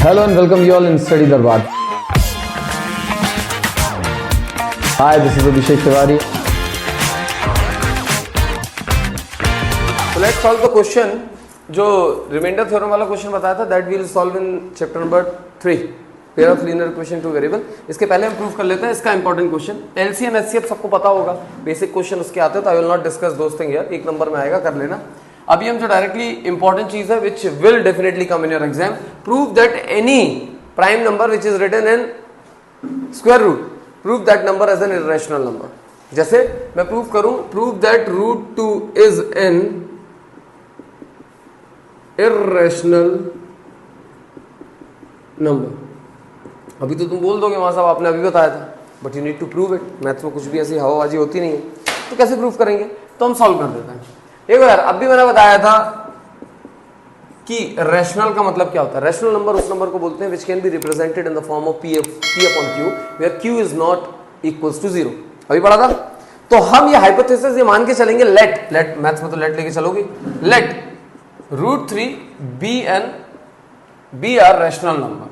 Hello and welcome you all in Study Darbar. Hi, this is Abhishek Tiwari. So let's solve the question. जो reminder theorem वाला question बताया था that we will solve in chapter number 3 pair of linear equation two variable. इसके पहले हम prove कर लेते हैं इसका इंपॉर्टेंट क्वेश्चन. एलसीएम एचसीएफ सबको पता होगा, बेसिक क्वेश्चन उसके आते हैं, तो I will not discuss those thing here. एक नंबर में आएगा, कर लेना. अभी हम जो डायरेक्टली इंपॉर्टेंट चीज है which will definitely come in your exam, prove that any prime number which is written in square root, prove that number as an irrational number. जैसे मैं प्रूव करूं, prove that root 2 is an irrational number. अभी तो तुम बोल दोगे वहां साहब आपने अभी बताया था, but you need to prove it. Maths में कुछ भी ऐसी हवाबाजी होती नहीं है, तो कैसे प्रूव करेंगे? तो हम सॉल्व कर देते हैं. देखो यार, अभी मैंने बताया था कि रैशनल का मतलब क्या होता है. रैशनल नंबर उस नंबर को बोलते हैं which can be represented in the form of p upon q where q is not equals to 0. अभी पढ़ा था. तो हम ये हाइपोथेसिस ये मान के चलेंगे, लेट मैथ्स में तो लेट लेके चलोगे, late √3 be a rational number.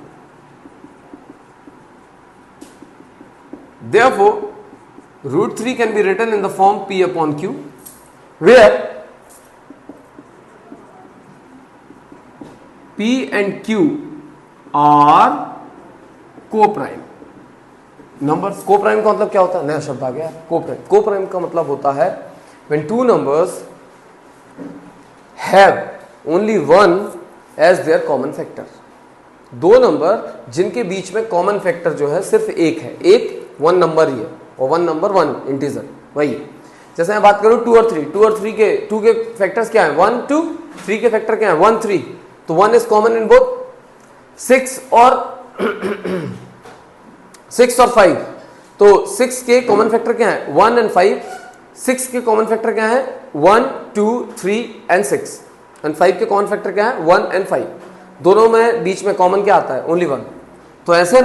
Therefore, √3 can be written in the form p upon q, where p and q are co-prime numbers. Co-prime का मतलब क्या होता है? नया शब्द आ गया, co-prime. Co-prime का मतलब होता है when two numbers have only one as their common factor. दो नंबर जिनके बीच में कॉमन फैक्टर जो है सिर्फ एक है, एक वन नंबर ही है, और वन नंबर वन इंटीजर वही. जैसे मैं बात करूं 2 और 3, 2 के फैक्टर्स क्या है? 1 2. 3 के फैक्टर क्या है? 1 3. तो 1 इज कॉमन इन बोथ. 6 और 5. तो 6 के कॉमन फैक्टर क्या है? 1 एंड 5. 6 के कॉमन फैक्टर क्या है? 1 2 3 एंड 6. एंड 5 के कॉमन फैक्टर क्या है? 1 एंड 5. दोनों में बीच में कॉमन क्या आता है? ओनली 1. तो ऐसे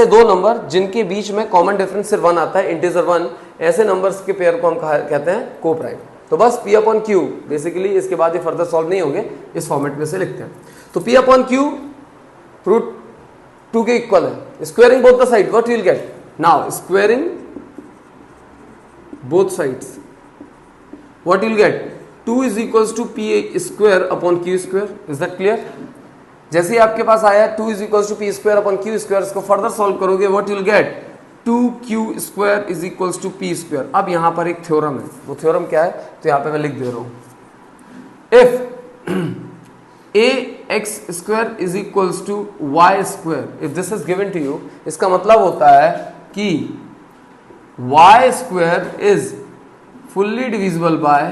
दो नंबर जिनके बीच में कॉमन डिफरेंस सिर्फ 1 आता है, इंटीजर 1, ऐसे नंबर्स के पेयर को हम कहते हैं को प्राइम. तो बस p अपॉन q बेसिकली, इसके बाद ये फर्दर सॉल्व नहीं होंगे, इस फॉर्मेट में से लिखते हैं. तो p अपॉन q √2 के इक्वल है. Squaring both the side, what you will gate? Now squaring both sides, what you will gate? 2 is equals to p square upon q square. Is that clear? जैसे ही आपके पास आया 2 is equals to p square upon q square, इसको further solve करोगे, what you will get? 2q square is equals to p square. अब यहां पर एक theorem है, वो थ्योरम क्या है? तो यहां पे मैं लिख दे रहा हूं. If ax square is equals to y square, if this is given to you, इसका मतलब होता है कि y square is fully divisible by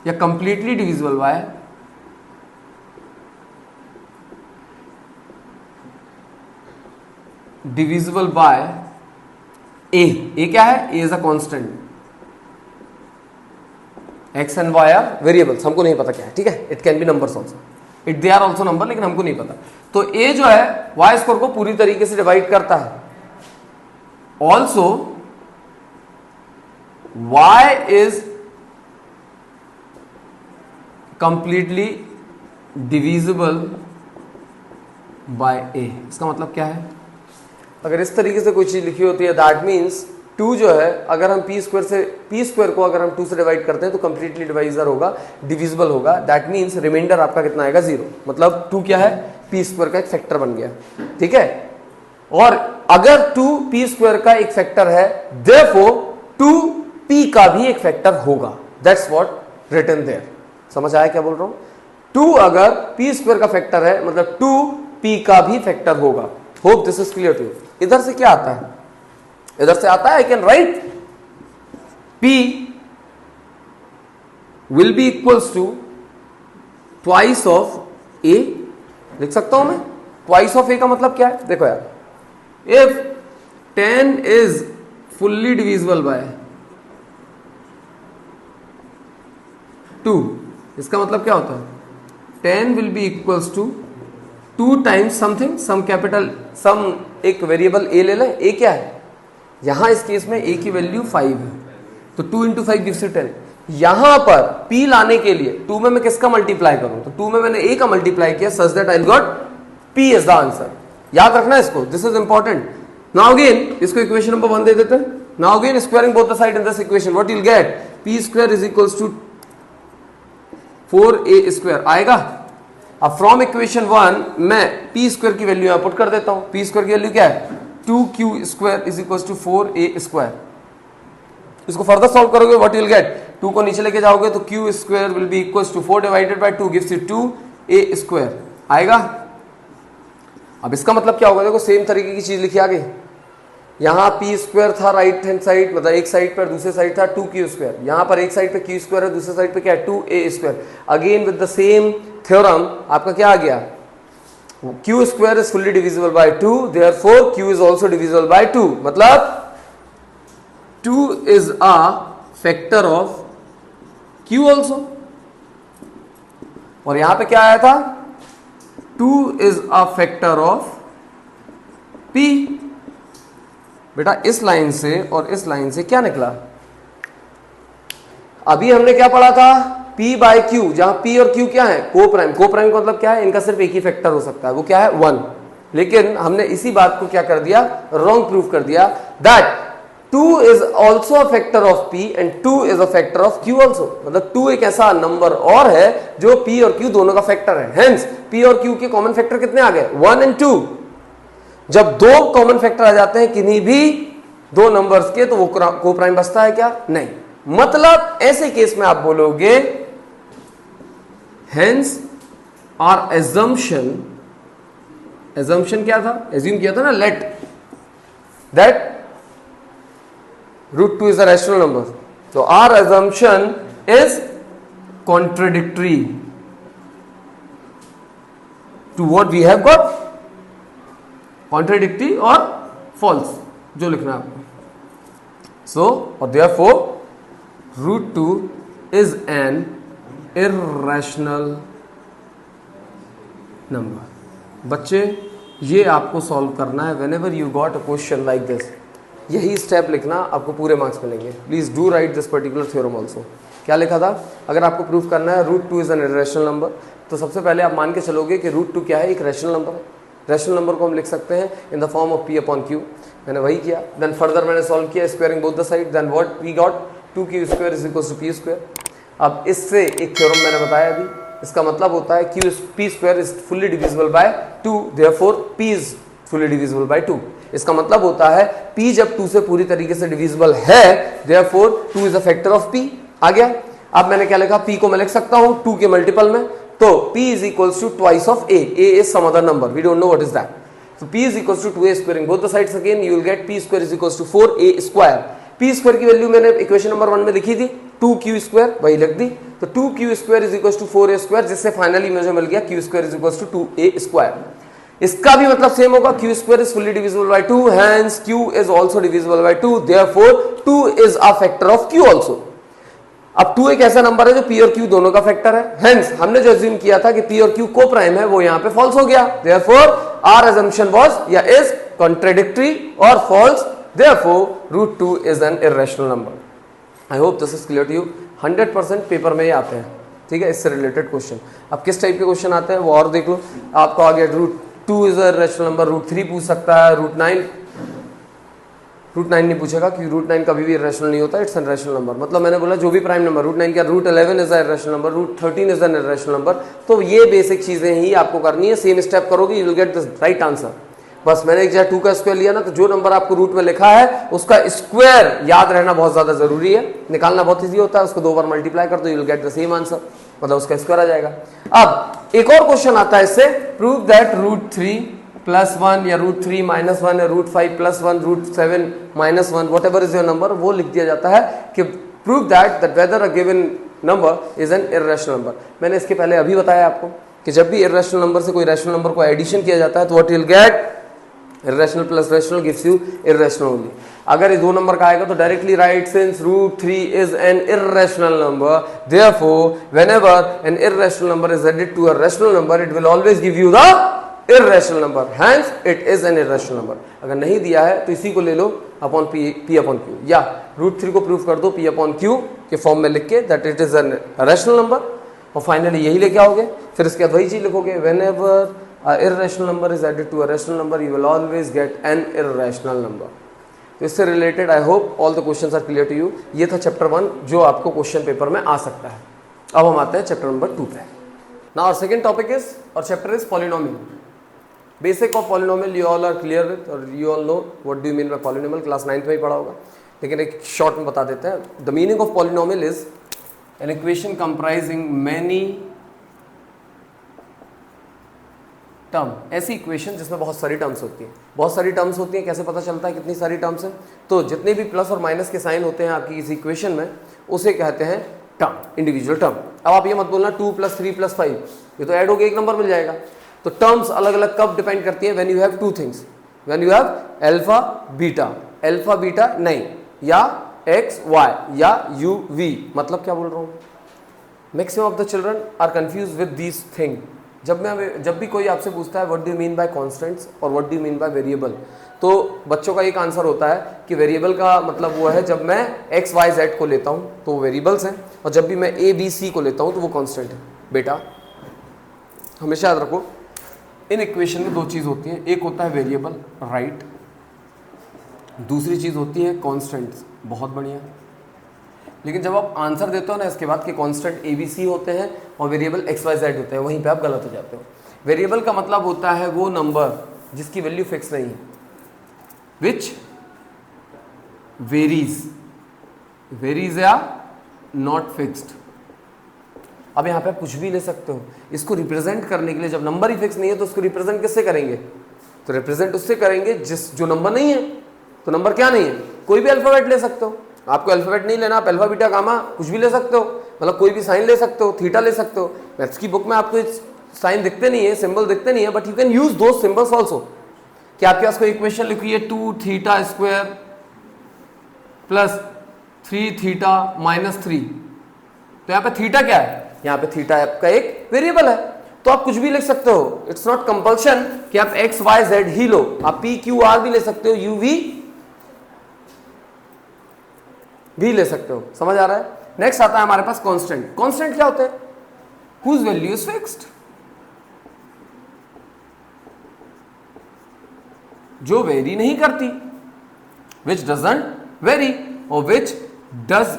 या कंप्लीटली डिविजिबल बाय ए क्या है? A is a constant. X and Y are variables, हमको नहीं पता क्या है, ठीक है? It can be numbers also, it they are also number, लेकिन हमको नहीं पता. तो ए जो है वाई स्क्वायर को पूरी तरीके से डिवाइड करता है. Also Y is completely divisible by A. इसका मतलब क्या है? अगर इस तरीके से कोई चीज लिखी होती है, दैट मीन्स 2 जो है, अगर हम p स्क्वायर को अगर हम 2 से डिवाइड करते हैं तो कंप्लीटली डिवाइजर होगा, डिविजिबल होगा. दैट मीन्स रिमाइंडर आपका कितना आएगा? 0. मतलब 2 क्या है? p स्क्वायर का एक फैक्टर बन गया, ठीक है? और अगर 2 p स्क्वायर का एक फैक्टर है, देयरफॉर 2p का भी एक फैक्टर होगा. That's what written there. समझ आया क्या बोल रहा हूं? 2 अगर p स्क्वायर का फैक्टर है, मतलब 2p का भी फैक्टर होगा. Hope this is clear to you. इधर से क्या आता है? इधर से आता है I can write p will be equals to twice of a. लिख सकता हूं मैं. ट्वाइस ऑफ a का मतलब क्या है? देखो यार, if 10 is fully divisible by 2, इसका मतलब क्या होता है? 10 will be equals to 2 times something, some capital, some एक वेरिएबल a ले लें. a क्या है? यहां इस केस में a की वैल्यू 5 है, तो 2 into 5 gives you 10. यहां पर p लाने के लिए 2 में मैं किसका मल्टीप्लाई करूं? तो 2 में मैंने a का मल्टीप्लाई किया, such that I got p is the answer. याद रखना इसको, this is important. Now again इसको इक्वेशन नंबर 1 दे देते हैं। Now again squaring both the side in this equation, what you'll get, p square is equals to 4a square आएगा। अब from equation 1 मैं p square की वैल्यू यहां put कर देता हूं। p स्क्वायर की वैल्यू क्या है, 2q square is equal to 4a square. इसको फर्दर सॉल्व करोगे व्हाट you'll get, 2 को नीचे लेके जाओगे तो q square will be equal to 4 divided by 2 gives you 2a square आएगा। अब इसका मतलब क्या होगा, देखो सेम तरीके की चीज लिखी आ गई। यहाँ p स्क्वायर था राइट हैंड साइड, मतलब एक साइड पर, दूसरे साइड था 2q स्क्वायर। यहाँ पर एक साइड पे q स्क्वायर है, दूसरे साइड पे क्या है 2a square. Again with the same theorem आपका क्या आ गया, q square is fully divisible by 2, therefore q is also divisible by 2, मतलब 2 is a factor of q also. और यहां पे क्या आया था, 2 is a factor of p। बेटा इस लाइन से और इस लाइन से क्या निकला, अभी हमने क्या पढ़ा था, p बाय q, जहां p और q क्या है, को प्राइम। को प्राइम का मतलब क्या है, इनका सिर्फ एक ही फैक्टर हो सकता है, वो क्या है 1। लेकिन हमने इसी बात को क्या कर दिया, रॉन्ग प्रूफ कर दिया, that 2 is also a factor of p and 2 is a factor of q also. मतलब 2 एक ऐसा नंबर और है जो p और q दोनों का फैक्टर है। हेंस p और q के कॉमन फैक्टर कितने आ गए, 1 एंड 2। जब दो कॉमन फैक्टर आ जाते हैं किन्हीं भी दो नंबर्स के, तो वो को प्राइम बचता है क्या, नहीं। मतलब ऐसे केस में आप बोलोगे हेंस आर एजम्पशन, एजम्पशन क्या था, एज्यूम किया था ना, let that √2 is a rational number. So our assumption is contradictory to what we have got, contradictory or false, जो लिखना है आपको। So or therefore √2 is an irrational number. बच्चे ये आपको सॉल्व करना है whenever you got a question like this. यही स्टेप लिखना, आपको पूरे मार्क्स मिलेंगे। Please do right this particular theorem also. क्या लिखा था, अगर आपको प्रूफ करना है √2 इज एन इरेशनल नंबर, तो सबसे पहले आप मान के चलोगे कि √2 क्या है, एक रैशनल नंबर है। रैशनल नंबर को हम लिख सकते हैं in the form of p upon q। मैंने वही किया, देन फर्दर मैंने सॉल्व किया squaring both the side, then what we got 2q square is equal to p square. अब इससे एक थ्योरम मैंने बताया अभी, इसका मतलब होता है p square is fully divisible by 2, therefore p is fully divisible by 2। इसका मतलब होता है p जब 2 से पूरी तरीके से डिविजिबल है, therefore 2 is a factor of p। आ गया। अब मैंने क्या लिखा, p को मैं लिख सकता हूं 2 के मल्टीपल में, तो p is equals to twice of a is some other number, we don't know what is that. So p is equals to 2a squaring both the sides again, you will get p square is equals to 4a square। p square की value मैंने equation number 1 में लिखी थी 2q square, वही लिख दी, तो 2q square is equals to 4a square, जिससे finally मुझे मिल गया q square is equals to 2a square। इसका भी मतलब सेम होगा, q square is fully divisible by 2, hence q is also divisible by 2, therefore 2 is a factor of q also। अब 2 एक ऐसा नंबर है जो p और q दोनों का फैक्टर है, हेंस हमने जो अज्यूम किया था कि p और q को प्राइम है, वो यहाँ पे फॉल्स हो गया, therefore our assumption was या is contradictory or false, therefore √2 is an irrational number। I hope this is clear to you। 100% paper में ही आते हैं, ठीक है, इससे रिलेटेड क्वेश्चन। अब किस टाइप के क्वेश्चन आते हैं वो और देख लो। आपको आगे √2 इज अ रैशनल नंबर, √3 पूछ सकता है, √9 नहीं पूछेगा क्योंकि √9 कभी भी इरेशनल नहीं होता, इट्स एन रैशनल नंबर। मतलब मैंने बोला जो भी प्राइम नंबर, √9 क्या, √11 is a irrational number, √13 is an irrational number. तो ये बेसिक चीजें ही आपको करनी है, सेम स्टेप करोगे you will get the right answer. बस मैंने एक जगह 2 का स्क्वायर लिया ना, तो जो नंबर आपको रूट में लिखा है उसका स्क्वायर याद रहना बहुत ज्यादा जरूरी है, निकालना बहुत ईजी होता है, उसको 2 बार मल्टीप्लाई कर दो you will get the same answer, मतलब उसका स्क्वायर आ जाएगा। अब एक और क्वेश्चन आता है इससे, प्रूव दैट √3 + 1 या √3 - 1 या √5 + 1 √7 - 1 what ever is your number, वो लिख दिया जाता है कि prove that whether a given number is an irrational number. मैंने इसके पहले अभी बताया आपको कि जब भी इर्रेशनल नंबर से कोई रैशनल नंबर को एडिशन किया जाता है तो what you will get, irrational plus rational gives you irrational only. अगर ये 2 नंबर का आएगा तो directly right, since √3 is an irrational number, therefore whenever an irrational number is added to a rational number it will always give you the irrational number, hence it is an irrational number. अगर नहीं दिया है तो इसी को ले लो upon p upon q, या √3 को प्रूव कर दो p अपॉन q के फॉर्म में लिख के that it is N rational number, और फाइनली यही लेके आओगे। फिर इसके बाद वही चीज लिखोगे, whenever irrational number is added to a rational number, you will always get an irrational number. तो इससे related I hope all the questions are clear to you. ये था चैप्टर 1 जो आपको क्वेश्चन पेपर में आ सकता है. अब हम आते हैं चैप्टर नंबर 2 पे. Now our second topic is our chapter is polynomial. Basic of polynomial you all are clear with और you all know what do you mean by polynomial. Class 9th में ही पढ़ा होगा, लेकिन एक शॉर्ट में बता देते हैं. The meaning of polynomial is an equation comprising many term. ऐसी इक्वेशन जिसमें बहुत सारी टर्म्स होती हैं. बहुत सारी टर्म्स होती हैं, कैसे पता चलता है कितनी सारी टर्म्स हैं? तो जितने भी प्लस और माइनस के साइन होते हैं आपकी इस इक्वेशन में, उसे कहते हैं टर्म, इंडिविजुअल टर्म. अब आप ये मत बोलना 2 + 3 + 5, ये तो ऐड होकर एक नंबर मिल जाएगा. तो टर्म्स अलग अलग कब डिपेंड करती है? When you have two things, when you have alpha beta नहीं, या एक्स वाई या यू वी. मतलब क्या बोल रहा हूँ? Maximum of the children are confuse with these thing. जब भी कोई आपसे पूछता है what do you mean by constants और what do you mean by variable, तो बच्चों का एक आंसर होता है कि वेरिएबल का मतलब वो है जब मैं एक्स वाई जेड को लेता हूँ तो वो वेरिएबल्स हैं, और जब भी मैं ए बी सी को लेता हूँ तो वो कांस्टेंट है. बेटा हमेशा याद रखो, इन इक्वेशन में दो चीज़ होती है. एक होता है वेरिएबल, राइट. दूसरी चीज़ होती है कॉन्स्टेंट्स. बहुत बढ़िया. लेकिन जब आप आंसर देते हो ना इसके बाद कि कांस्टेंट ए बी सी होते हैं और वेरिएबल एक्स वाई जेड होते हैं, वहीं पे आप गलत हो जाते हो. वेरिएबल का मतलब होता है वो नंबर जिसकी वैल्यू फिक्स नहीं है, विच वेरीज या नॉट फिक्स्ड. अब यहाँ पे आप कुछ भी ले सकते हो. इसको रिप्रेजेंट करने के लिए जब नंबर ही फिक्स नहीं है तो उसको रिप्रेजेंट किससे करेंगे? तो रिप्रेजेंट उससे करेंगे जो नंबर नहीं है. तो नंबर क्या नहीं है? कोई भी अल्फाबेट ले सकते हो. आपको अल्फाबेट नहीं लेना, आप अल्फा बीटा गामा कुछ भी ले सकते हो. मतलब कोई भी साइन ले सकते हो, थीटा ले सकते हो. मैथ्स की बुक में आपको साइन दिखते नहीं है, सिंबल दिखते नहीं है, but you can use those symbols also. कि आपके पास कोई इक्वेशन लिखी है 2 theta square plus 3 theta minus 3. तो यहाँ पे थीटा क्या है? यहाँ पे थीटा आपका एक वेरिएबल है. तो आप कुछ भी लिख सकते हो. इट्स नॉट कंपल्शन कि आप एक्स वाई जेड ही लो. आप पी क्यू आर भी ले सकते हो, यू वी भी ले सकते हो. समझ आ रहा है? नेक्स्ट आता है हमारे पास कांस्टेंट. कांस्टेंट क्या होते हैं? हुज वैल्यू इज फिक्स्ड, जो वेरी नहीं करती, विच डजंट वेरी और विच डज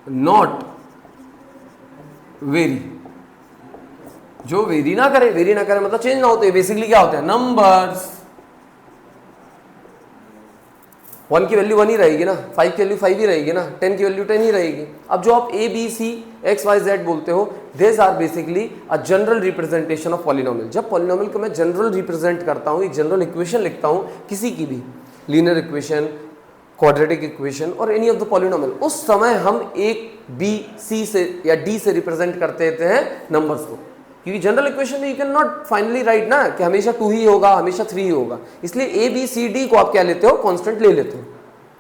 नॉट वेरी. जो वेरी ना करे मतलब चेंज ना होते. बेसिकली क्या होते हैं? नंबर्स. 1 की वैल्यू 1 ही रहेगी ना, 5 की वैल्यू 5 ही रहेगी ना, 10 की वैल्यू 10 ही रहेगी. अब जो आप A B C X Y Z बोलते हो, this are basically a general representation of polynomial. जब पॉलिनोमियल को मैं जनरल रिप्रेजेंट करता हूँ, एक जनरल इक्वेशन लिखता हूँ किसी की भी, लीनियर इक्वेशन, क्वाड्रेटिक इक्वेशन और एनी ऑफ द पॉलिनोमियल, उस समय हम एक बी सी से या डी से रिप्रेजेंट करते हैं नंबर्स को. क्योंकि जनरल इक्वेशन में you can not finally right ना कि हमेशा 2 ही होगा, हमेशा 3 ही होगा. इसलिए ए बी सी डी को आप क्या लेते हो? कांस्टेंट ले लेते हो.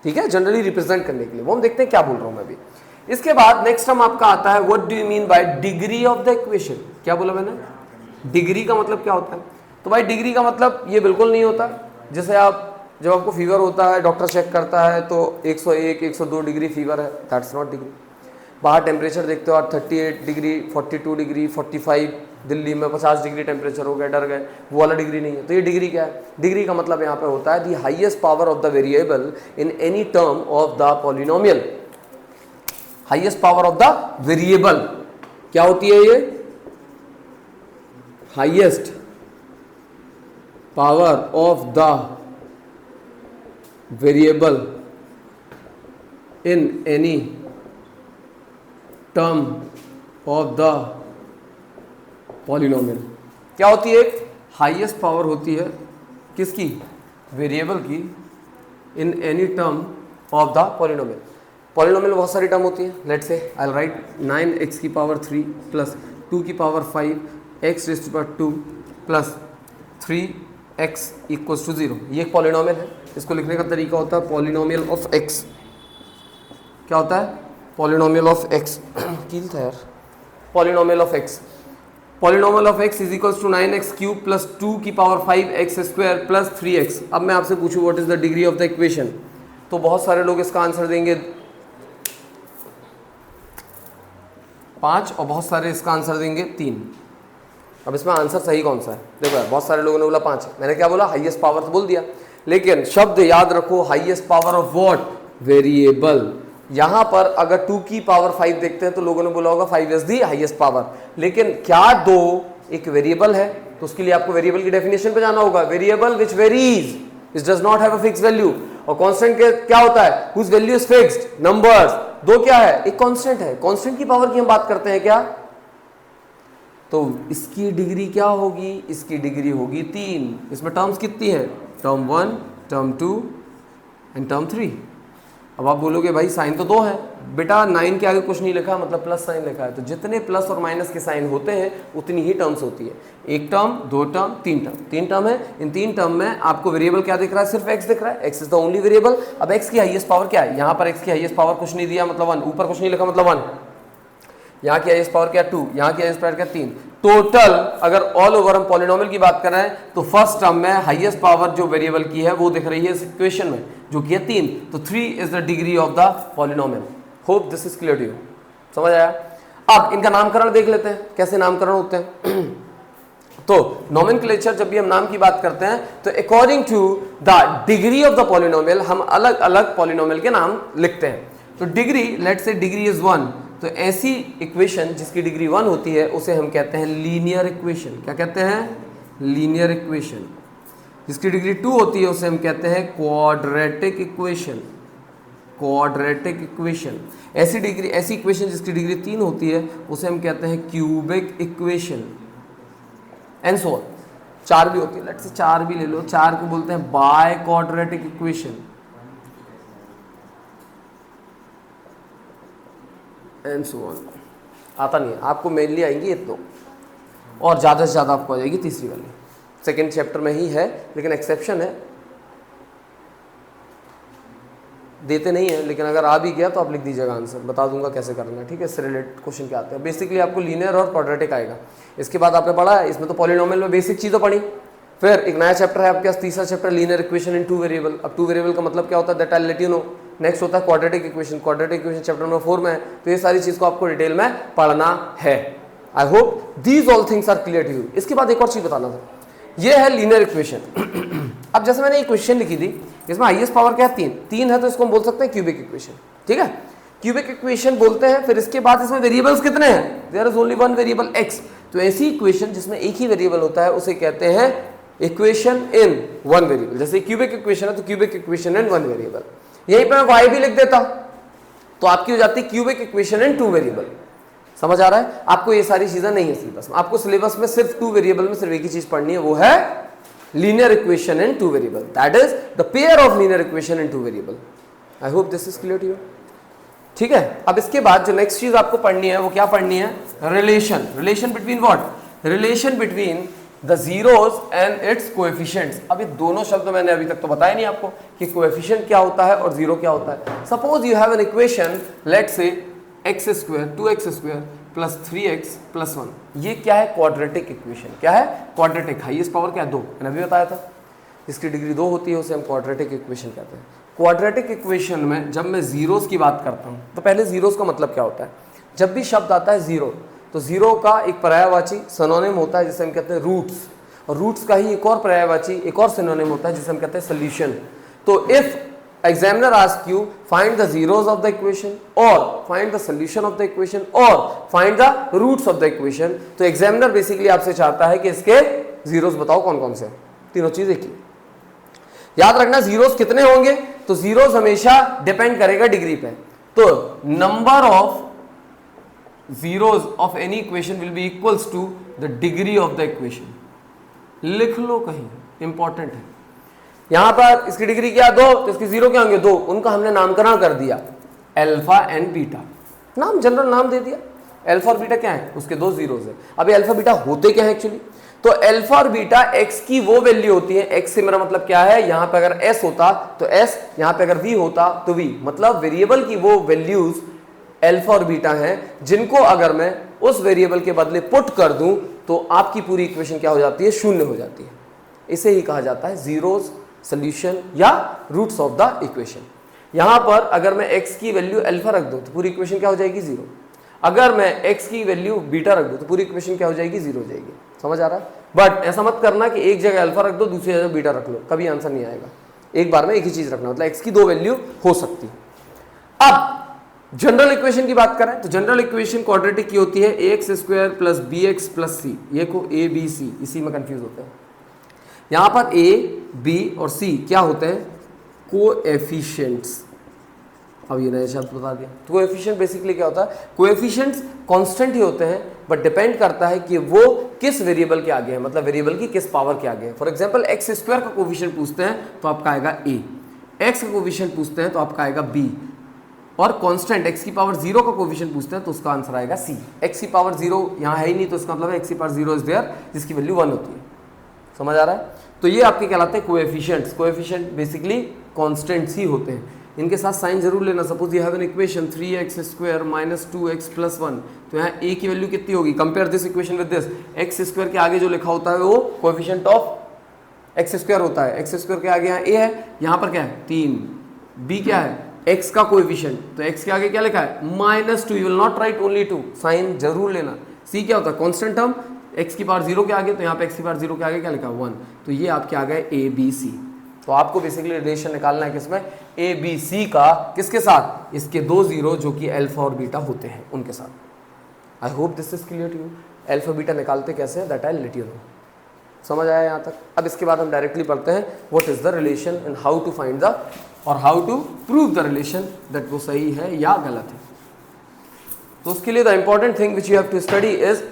ठीक है, जनरली रिप्रेजेंट करने के लिए. वो हम देखते हैं क्या बोल रहा हूं मैं भी. इसके बाद नेक्स्ट टर्म आपका आता है what do you mean bye degree of the equation. क्या बोला मैंने? डिग्री का मतलब क्या होता है? तो भाई डिग्री का मतलब ये बिल्कुल नहीं होता जैसे आप जब आपको फीवर होता है, डॉक्टर चेक करता है तो 101 102 डिग्री फीवर है, दैट्स नॉट डिग्री. बाहर टेम्परेचर देखते हो आप 38 डिग्री 42 डिग्री 45, दिल्ली में 50 डिग्री टेम्परेचर हो गया, डर गए, वो वाला डिग्री नहीं है. तो ये डिग्री क्या है? डिग्री का मतलब यहाँ पे होता है the highest power of the variable in any term of the polynomial. Highest power of the variable क्या होती है? ये highest power of the variable in any term of the polynomial. क्या होती है? हाईएस्ट पावर होती है किसकी? वेरिएबल की, in any term of the polynomial. Polynomial बहुत सारी टर्म होती है. Let's say I will write 9x³ plus 2⁵ x⁻² plus 3x = 0. ये एक पॉलिनोमियल है. इसको लिखने का तरीका होता है पॉलिनोमियल ऑफ x. क्या होता है? Polynomial of x. कील था यार. Polynomial of x. Polynomial of x is equals to 9x³ plus 2⁵x² plus 3x. अब मैं आपसे पूछूं what is the degree of the equation, तो बहुत सारे लोग इसका आंसर देंगे 5 और बहुत सारे इसका आंसर देंगे 3. अब इसमें आंसर सही कौन सा है? देखो यार, बहुत सारे लोगों ने बोला 5 है, मैंने क्या बोला? हाईएस्ट पावर तो बोल दिया, लेकिन शब्द याद रखो, highest power of what? Variable. यहां पर अगर 2 की पावर 5 देखते हैं तो लोगों ने बोला होगा 5 इज दी हाईएस्ट पावर, लेकिन क्या 2 एक वेरिएबल है? तो उसके लिए आपको वेरिएबल की डेफिनेशन पे जाना होगा। Variable which varies, it does not have a fixed value. और कांस्टेंट के क्या होता है? Whose value is fixed, numbers. 2 क्या है? एक कांस्टेंट है। कांस्टेंट की पावर की हम बात करते हैं क्या? तो इसकी डिग्री क्या होगी? इसकी डिग्री होगी 3। इसमें टर्म्स कितनी है? Term 1, term 2 and term 3। अब आप बोलोगे भाई साइन तो 2 है। बेटा 9 के आगे कुछ नहीं लिखा, मतलब प्लस साइन लिखा है। तो जितने प्लस और माइनस के साइन होते हैं उतनी ही टर्म्स होती है। 1 टर्म, 2 टर्म, 3 टर्म। 3 टर्म है। इन 3 टर्म में आपको वेरिएबल क्या दिख रहा है? सिर्फ एक्स दिख रहा है। X is the only variable. अब एक्स की हाईएस्ट पावर क्या है? यहाँ पर एक्स की हाईएस्ट पावर कुछ नहीं दिया, मतलब 1। ऊपर कुछ नहीं लिखा, मतलब 1। यहाँ की हाईएस्ट पावर क्या? 2। यहाँ की हाईएस्ट पावर क्या? 3। टोटल अगर ऑल ओवर हम पॉलिनोमियल की बात कर रहे हैं तो फर्स्ट टर्म में हाईएस्ट पावर जो वेरिएबल की है वो दिख रही है इस इक्वेशन में, जो कि है 3। तो 3 is the degree of the polynomial. Hope this is clear to you. समझ आया? अब इनका नामकरण देख लेते हैं, कैसे नामकरण होते हैं। तो नोमेनक्लेचर, जब भी हम नाम की बात करते हैं तो according to the degree of the polynomial हम अलग अलग पॉलिनोमियल के नाम लिखते हैं। तो degree, let's say degree is 1, तो ऐसी इक्वेशन जिसकी डिग्री 1 होती है उसे हम कहते हैं लीनियर इक्वेशन। क्या कहते हैं? Linear equation. जिसकी डिग्री 2 होती है उसे हम कहते हैं क्वाड्रेटिक इक्वेशन। Quadratic equation. ऐसी इक्वेशन जिसकी डिग्री 3 होती है उसे हम कहते हैं cubic equation and so on. 4 भी होती है, लेट्स से 4 भी ले लो, 4 को बोलते हैं by quadratic equation and so on. आता नहीं है आपको, मेनली आएंगी इतनों, और ज़्यादा से ज़्यादा आपको आ जाएगी तीसरी वाली। सेकेंड चैप्टर में ही है, लेकिन एक्सेप्शन है, देते नहीं है, लेकिन अगर आ भी गया तो आप लिख दीजिएगा आंसर, बता दूंगा कैसे करना है। ठीक है, इससे रिलेटेड क्वेश्चन क्या आते हैं। बेसिकली आपको लीनियर और क्वाड्रेटिक आएगा। इसके बाद आपने पढ़ा है, इसमें तो पॉलिनोमियल में बेसिक चीज़ें पढ़ी। फिर एक नया चैप्टर है आपके पास, तीसरा chapter linear equation in 2 variable. अब 2 वेरिएबल का मतलब क्या होता है, that I let you no. Next होता है quadratic equation. Quadratic equation chapter number 4 में है। तो ये सारी चीज़ को आपको डिटेल में पढ़ना है। I hope these all things are clear to you. इसके बाद एक और चीज़ बताना था, ये है लीनियर इक्वेशन। अब जैसे मैंने एक क्वेश्चन लिखी थी, इसमें हाईएस्ट पावर क्या है? 3 है, तो इसको हम बोल सकते हैं क्यूबिक इक्वेशन। ठीक है, क्यूबिक इक्वेशन बोलते हैं। फिर इसके बाद इसमें वेरिएबल्स कितने हैं? There is only 1 variable X. तो ऐसी इक्वेशन जिसमें एक ही वेरिएबल होता है उसे कहते हैं इक्वेशन इन 1 वेरिएबल। जैसे क्यूबिक इक्वेशन है तो क्यूबिक इक्वेशन इन 1 वेरिएबल। यहीं पर मैं वाई भी लिख देता तो आपकी हो जाती है क्यूबिक इक्वेशन इन 2 वेरिएबल। समझ आ रहा है? आपको ये सारी चीजें नहीं है सिलेबस में। आपको सिलेबस में सिर्फ 2 वेरिएबल में सिर्फ एक ही चीज पढ़नी है, वो है linear equation in 2 variable. That is the pair of linear equation in 2 variable. I hope this is clear to you. ठीक है, अब इसके बाद जो नेक्स्ट चीज आपको पढ़नी है वो क्या पढ़नी है? Relation. Relation between what? Relation between the zeros and it's coefficients. अब ये दोनों शब्द मैंने अभी तक तो बताया नहीं आपको कि कोएफिशिएंट क्या होता है और जीरो क्या होता है। Suppose you have an equation, let's say x square 2x square plus 3x plus 1। ये क्या है? Quadratic equation. क्या है? क्वाड्रेटिक। हाईएस्ट पावर क्या है? 2। मैंने अभी बताया था, इसकी डिग्री 2 होती है, उसे हम क्वाड्रेटिक इक्वेशन कहते हैं। क्वाड्रेटिक इक्वेशन में जब मैं जीरोस की बात करता हूँ तो पहले जीरोस का मतलब क्या होता है? जब भी शब्द आता है जीरो, तो जीरो का एक पर्यायवाची सिनोनिम होता है जिसे हम कहते हैं रूट्स, और रूट्स का ही एक और पर्यायवाची, एक और सिनोनिम होता है जिसे हम कहते हैं सोल्यूशन। तो if examiner ask you find the zeros of the equation or find the solution of the equation or find the roots of the equation, तो examiner basically आपसे चाहता है कि इसके zeros बताओ कौन कौन से। तीनों चीज एक ही। याद रखना zeros कितने होंगे? तो zeros हमेशा डिपेंड करेगा डिग्री पे। तो number of zeros of any equation will be equals to the degree of the equation। लिख लो कहीं, इंपॉर्टेंट है। यहां पर इसकी डिग्री क्या? 2, तो इसके जीरो क्या होंगे? 2। उनका हमने नामकरण कर दिया अल्फा एंड बीटा, नाम जनरल नाम दे दिया। अल्फा और बीटा क्या है? उसके 2 जीरोस है। अभी अल्फा बीटा होते क्या है एक्चुअली? तो अल्फा और बीटा एक्स की वो वैल्यू होती है। एक्स से मेरा मतलब क्या है? यहां पे अगर एस होता तो एस, यहां पे अगर वी होता तो वी। मतलब वेरिएबल की वो वैल्यूज अल्फा और बीटा हैं जिनको अगर मैं उस वेरिएबल के बदले पुट कर दूं तो आपकी पूरी इक्वेशन क्या हो जाती है? शून्य हो जाती है। इसे ही कहा जाता है जीरोस, सोल्यूशन या रूट्स ऑफ द इक्वेशन। यहां पर अगर मैं x की वैल्यू अल्फा रख दूं तो पूरी इक्वेशन क्या हो जाएगी? 0। अगर मैं x की वैल्यू बीटा रख दूं तो पूरी इक्वेशन क्या हो जाएगी? 0 हो जाएगी। समझ आ रहा है? बट ऐसा मत करना कि एक जगह अल्फा रख दो दूसरी जगह बीटा रख लो, कभी आंसर नहीं आएगा। एक बार में एक ही चीज रखना, मतलब एक्स की दो वैल्यू हो सकती है। अब जनरल इक्वेशन की बात करें तो जनरल इक्वेशन क्वाड्रेटिक की होती है ax square plus B X plus C, ये को ए बी सी, इसी में कंफ्यूज होते हैं। यहां पर a b और c क्या होते हैं? कोएफिशिएंट्स। अब ये नया शब्द बता दिया। तो कोएफिशिएंट बेसिकली क्या होता है? कोएफिशिएंट्स कांस्टेंट ही होते हैं, बट डिपेंड करता है कि वो किस वेरिएबल के आगे है, मतलब वेरिएबल की किस पावर के आगे है। फॉर एग्जांपल एक्स स्क्वायर का कोएफिशिएंट पूछते हैं तो आपका आएगा a, एक्स का कोएफिशिएंट पूछते हैं तो आपका आएगा b, और कांस्टेंट एक्स की पावर 0 का कोएफिशिएंट पूछते हैं तो उसका आंसर आएगा c। एक्स की पावर 0 यहाँ है ही नहीं, तो इसका मतलब है एक्स की पावर 0 इज देयर, जिसकी वैल्यू 1 होती है। समझ आ रहा है? तो ये आपके कहलाते हैं कोएफिशिएंट्स। कोएफिशिएंट बेसिकली कांस्टेंट्स ही होते हैं, इनके साथ साइन जरूर लेना। Suppose you have an equation 3x square minus 2x plus 1, तो यहाँ a की वैल्यू कितनी होगी? Compare this equation with this. X square के आगे जो लिखा होता है वो कोएफिशिएंट ऑफ एक्स स्क्वायर होता है। एक्स स्क्वायर के आगे यहाँ a है, यहाँ पर क्या है? 3। b क्या है? x का कोएफिशिएंट, तो x के आगे क्या लिखा है? -2। You will not write only 2, sign जरूर लेना। c क्या होता है? कांस्टेंट टर्म, x की पावर 0 के आगे, तो यहाँ पे x की पावर 0 के आगे क्या लिखा है? 1। तो ये आपके आ गए a b c। तो आपको बेसिकली रिलेशन निकालना है किसमें? a b c का, किसके साथ? इसके दो जीरो जो कि अल्फा और बीटा होते हैं उनके साथ। I hope this is clear to you. Alpha beta निकालते कैसे हैं that I let you know. समझ आया यहाँ तक? अब इसके बाद हम डायरेक्टली पढ़ते हैं what is the relation and how to find the और how to prove the relation that वो सही है या गलत है। तो उसके लिए the important thing which you have to study is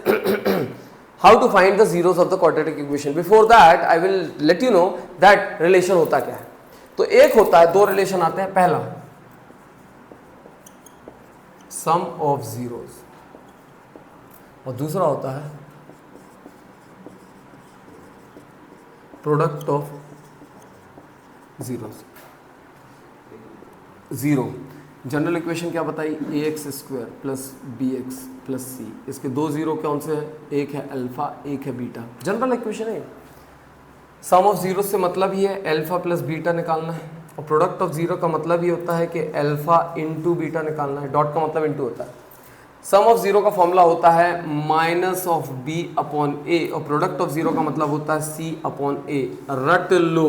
how to find the zeros of the quadratic equation. Before that I will let you know that relation होता क्या है। तो एक होता है, दो रिलेशन आते हैं। पहला sum of zeros और दूसरा होता है product of zeros। Zero general equation क्या बताई? ax square plus B X plus C. इसके दो जीरो कौन से हैं? एक है अल्फा, एक है बीटा। जनरल इक्वेशन है। सम ऑफ जीरो से मतलब ही है अल्फा प्लस बीटा निकालना है, और प्रोडक्ट ऑफ जीरो का मतलब ही होता है कि अल्फा इंटू बीटा निकालना है। डॉट का मतलब इंटू होता है। सम ऑफ जीरो का फॉर्मूला होता है माइनस ऑफ बी अपॉन ए, और प्रोडक्ट ऑफ जीरो का मतलब होता है सी अपॉन ए। रट लो।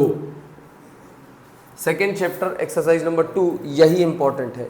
सेकेंड चैप्टर एक्सरसाइज नंबर 2 यही इंपॉर्टेंट है।